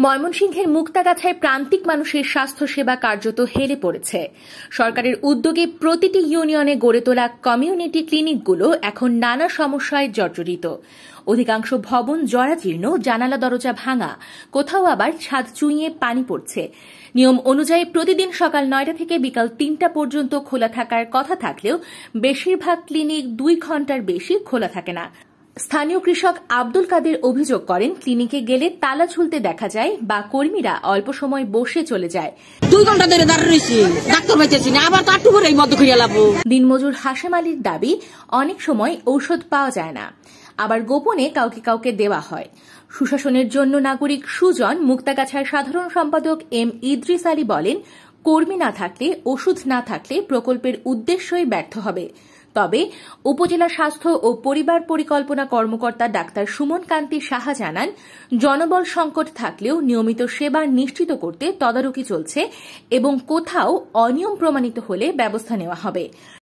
ময়মনসিংহের মুক্তাগাছায় প্রান্তিক মানুষের স্বাস্থ্যসেবা কার্যত হেলে পড়েছে। সরকারের উদ্যোগে প্রতিটি ইউনিয়নে গড়ে তোলা কমিউনিটি ক্লিনিকগুলো এখন নানা সমস্যায় জর্জরিত। অধিকাংশ ভবন জরাজীর্ণ, জানালা দরজা ভাঙা, কোথাও আবার ছাদ চুঁইয়ে পানি পড়ছে। নিয়ম অনুযায়ী প্রতিদিন সকাল ৯টা থেকে বিকাল ৩টা পর্যন্ত খোলা থাকার কথা থাকলেও বেশিরভাগ ক্লিনিক ২ ঘণ্টার বেশি খোলা থাকে না। স্থানীয় কৃষক আব্দুল কাদের অভিযোগ করেন, ক্লিনিকে গেলে তালা ঝুলতে দেখা যায় বা কর্মীরা অল্প সময় বসে চলে যায়। 2 ঘন্টা ধরে দাঁড়িয়ে রয়েছি, ডাক্তার পাইতেছি না, আবার তার টুকুরে এই মধ্য করিয়া লাভ। দিনমজুর হাশেম আলীর দাবি, অনেক সময় ঔষধ পাওয়া যায় না, আবার গোপনে কাউকে কাউকে দেওয়া হয়। সুশাসনের জন্য নাগরিক সুজন মুক্তাগাছার সাধারণ সম্পাদক এম ইদ্রিস আলী বলেন, কর্মী না থাকলে, ওষুধ না থাকলে প্রকল্পের উদ্দেশ্যই ব্যর্থ হবে। তবে উপজেলা স্বাস্থ্য ও পরিবার পরিকল্পনা কর্মকর্তা ডাক্তার সুমন কান্তি সাহা জানান, জনবল সংকট থাকলেও নিয়মিত সেবা নিশ্চিত করতে তদারকি চলছে এবং কোথাও অনিয়ম প্রমাণিত হলে ব্যবস্থা নেওয়া হবে।